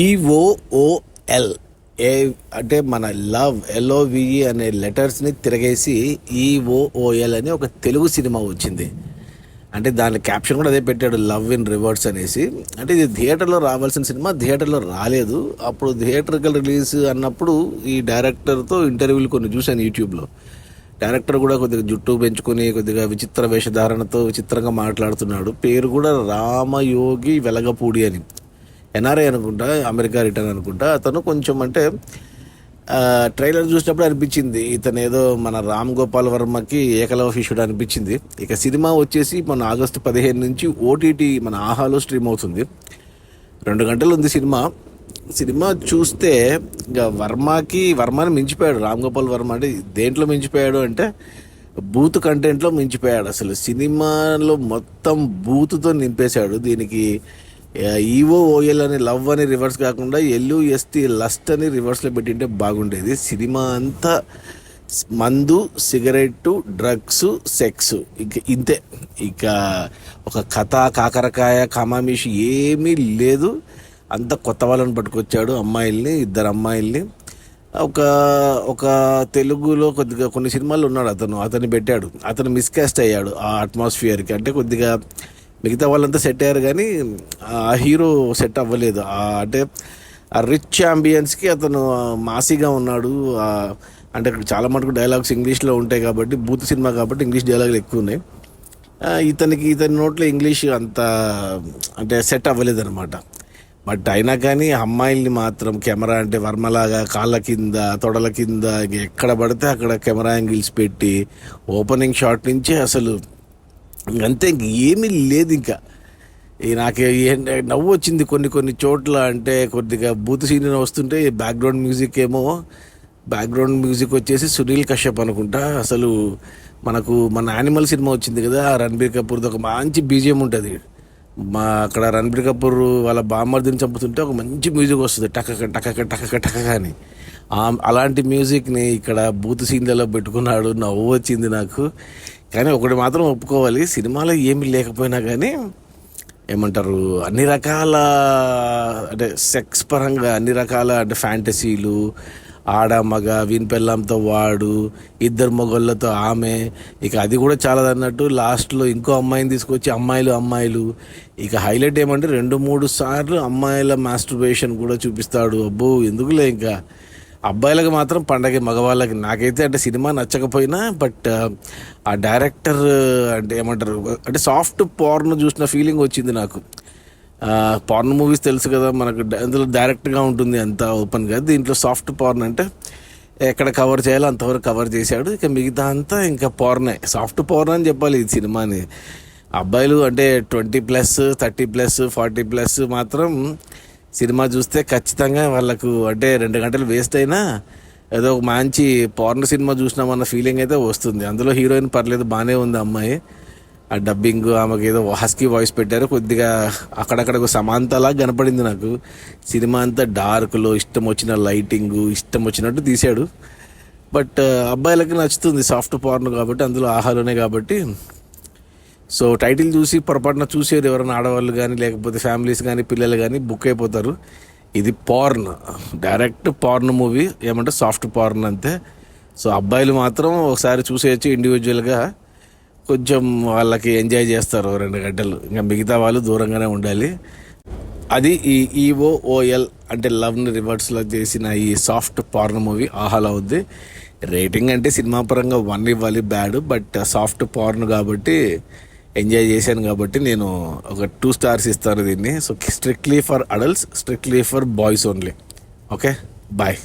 ఈఓఓఎల్ ఏ అంటే మన love L O V E అనే లెటర్స్ని తిరగేసి ఈఓఓఎల్ అని ఒక తెలుగు సినిమా వచ్చింది. అంటే దాని క్యాప్షన్ కూడా అదే పెట్టాడు, లవ్ ఇన్ రివర్స్ అనేసి. అంటే ఇది థియేటర్లో రావాల్సిన సినిమా థియేటర్లో రాలేదు. అప్పుడు థియేటర్కల్ రిలీజ్ అన్నప్పుడు ఈ డైరెక్టర్తో ఇంటర్వ్యూలు కొన్ని చూశాను యూట్యూబ్లో. డైరెక్టర్ కూడా కొద్దిగా జుట్టు పెంచుకొని కొద్దిగా విచిత్ర వేషధారణతో విచిత్రంగా మాట్లాడుతున్నాడు. పేరు కూడా రామయోగి వెలగపూడి అని, ఎన్ఆర్ఐ అనుకుంటా, అమెరికా రిటర్న్ అనుకుంటా. అతను కొంచెం అంటే ట్రైలర్ చూసినప్పుడు అనిపించింది ఇతను ఏదో మన రామ్ గోపాల్ వర్మకి ఏకలవ శిష్యుడు అనిపించింది. ఇక సినిమా వచ్చేసి మన ఆగస్టు 15 నుంచి ఓటీటీ మన ఆహాలో స్ట్రీమ్ అవుతుంది. 2 గంటలు ఉంది సినిమా. సినిమా చూస్తే ఇంకా వర్మని మించిపోయాడు రామ్ గోపాల్ వర్మ. అంటే దేంట్లో మించిపోయాడు అంటే బూత్ కంటెంట్లో మించిపోయాడు. అసలు సినిమాలో మొత్తం బూతుతో నింపేశాడు. దీనికి ఈఓఓఎల్ అని లవ్ అని రివర్స్ కాకుండా ఎల్యుఎస్టి లస్ట్ అని రివర్స్లో పెట్టింటే బాగుండేది. సినిమా అంతా మందు, సిగరెట్టు, డ్రగ్స్, సెక్స్, ఇక ఇంతే. ఇక ఒక కథ, కాకరకాయ, కమామిషి ఏమీ లేదు. అంత కొత్త వాళ్ళని పట్టుకొచ్చాడు, అమ్మాయిల్ని, 2 అమ్మాయిల్ని. ఒక తెలుగులో కొద్దిగా కొన్ని సినిమాలు ఉన్నాడు అతన్ని పెట్టాడు. అతను మిస్కాస్ట్ అయ్యాడు ఆ అట్మాస్ఫియర్కి. అంటే కొద్దిగా మిగతా వాళ్ళంతా సెట్ అయ్యారు కానీ ఆ హీరో సెట్ అవ్వలేదు. అంటే ఆ రిచ్ అంబియన్స్కి అతను మాసీగా ఉన్నాడు. అంటే చాలా మటుకు డైలాగ్స్ ఇంగ్లీష్లో ఉంటాయి కాబట్టి, బూత్ సినిమా కాబట్టి ఇంగ్లీష్ డైలాగులు ఎక్కువ ఉన్నాయి. ఇతని నోట్లో ఇంగ్లీష్ అంత అంటే సెట్ అవ్వలేదు అనమాట. బట్ అయినా కానీ అమ్మాయిల్ని మాత్రం కెమెరా అంటే వర్మలాగా కాళ్ళ కింద, తొడల కింద, ఎక్కడ పడితే అక్కడ కెమెరా యాంగిల్స్ పెట్టి ఓపెనింగ్ షాట్ నుంచి అసలు అంతే, ఇంక ఏమీ లేదు. ఇంకా నాకు నవ్వు వచ్చింది కొన్ని చోట్ల. అంటే కొద్దిగా బూత్ సీన్ వస్తుంటే బ్యాక్గ్రౌండ్ మ్యూజిక్ వచ్చేసి సునీల్ కశ్యప్ అనుకుంటా. అసలు మన యానిమల్ సినిమా వచ్చింది కదా, రణబీర్ కపూర్ది ఒక మంచి బీజిఎం ఉంటుంది. అక్కడ రణబీర్ కపూర్ వాళ్ళ బామ్మర్దిని చంపుతుంటే ఒక మంచి మ్యూజిక్ వస్తుంది, టకక టకక టకక టకక అని. అలాంటి మ్యూజిక్ని ఇక్కడ బూత్ సీన్లలో పెట్టుకున్నాడు. నవ్వు వచ్చింది నాకు. కానీ ఒకటి మాత్రం ఒప్పుకోవాలి, సినిమాలో ఏమీ లేకపోయినా కానీ ఏమంటారు, అన్ని రకాల అంటే సెక్స్ పరంగా అన్ని రకాల అంటే ఫ్యాంటసీలు, ఆడ మగ, వీని పెళ్ళంతో వాడు, 2 మొగళ్ళతో ఆమె, ఇక అది కూడా చాలా అన్నట్టు లాస్ట్లో ఇంకో అమ్మాయిని తీసుకొచ్చి అమ్మాయిలు. ఇక హైలైట్ ఏమంటే 2-3 సార్లు అమ్మాయిల మాస్టర్బేషన్ కూడా చూపిస్తాడు. అబ్బో ఎందుకులే, ఇంకా అబ్బాయిలకు మాత్రం పండగ, మగవాళ్ళకి. నాకైతే అంటే సినిమా నచ్చకపోయినా బట్ ఆ డైరెక్టర్ అంటే ఏమంటారు అంటే సాఫ్ట్ పార్న్ చూసిన ఫీలింగ్ వచ్చింది నాకు. పార్న్ మూవీస్ తెలుసు కదా మనకు, అందులో డైరెక్ట్గా ఉంటుంది అంతా ఓపెన్గా. దీంట్లో సాఫ్ట్ పార్న్ అంటే ఎక్కడ కవర్ చేయాలో అంతవరకు కవర్ చేశాడు. ఇక మిగతా అంతా ఇంకా పార్నే, సాఫ్ట్ పార్న్ అని చెప్పాలి ఈ సినిమాని. అబ్బాయిలు అంటే 20+, 30+, 40+ మాత్రం సినిమా చూస్తే ఖచ్చితంగా వాళ్ళకు అంటే 2 గంటలు వేస్ట్ అయినా ఏదో ఒక మంచి పార్న్ సినిమా చూసినామన్న ఫీలింగ్ అయితే వస్తుంది. అందులో హీరోయిన్ పర్లేదు, బాగానే ఉంది అమ్మాయి. ఆ డబ్బింగ్, ఆమెకు ఏదో హస్కీ వాయిస్ పెట్టారు, కొద్దిగా అక్కడక్కడ సమాంతలా కనపడింది నాకు. సినిమా అంతా డార్క్లో ఇష్టం వచ్చిన లైటింగ్, ఇష్టం వచ్చినట్టు తీశాడు. బట్ అబ్బాయిలకి నచ్చుతుంది సాఫ్ట్ పార్న్ కాబట్టి, అందులో ఆహాలోనే కాబట్టి. సో టైటిల్ చూసి పొరపాటున చూసేది ఎవరైనా ఆడవాళ్ళు కానీ లేకపోతే ఫ్యామిలీస్ కానీ పిల్లలు కానీ బుక్ అయిపోతారు. ఇది పార్న్, డైరెక్ట్ పార్న్ మూవీ, ఏమంటే సాఫ్ట్ పార్న్ అంతే. సో అబ్బాయిలు మాత్రం ఒకసారి చూసేయచ్చు ఇండివిజువల్గా, కొంచెం వాళ్ళకి ఎంజాయ్ చేస్తారు 2 గంటలు. ఇంకా మిగతా వాళ్ళు దూరంగానే ఉండాలి. అది ఈ ఈఓఓఎల్ అంటే లవ్ని రివర్స్లో చేసిన ఈ సాఫ్ట్ పార్న్ మూవీ ఆహాలో ఉంది. రేటింగ్ అంటే సినిమా పరంగా 1 ఇవ్వాలి, బ్యాడ్. బట్ సాఫ్ట్ పార్న్ కాబట్టి ఎంజాయ్ చేశాను కాబట్టి నేను ఒక 2 స్టార్స్ ఇస్తాను దీన్ని. So strictly for adults, strictly for boys only. Okay, bye.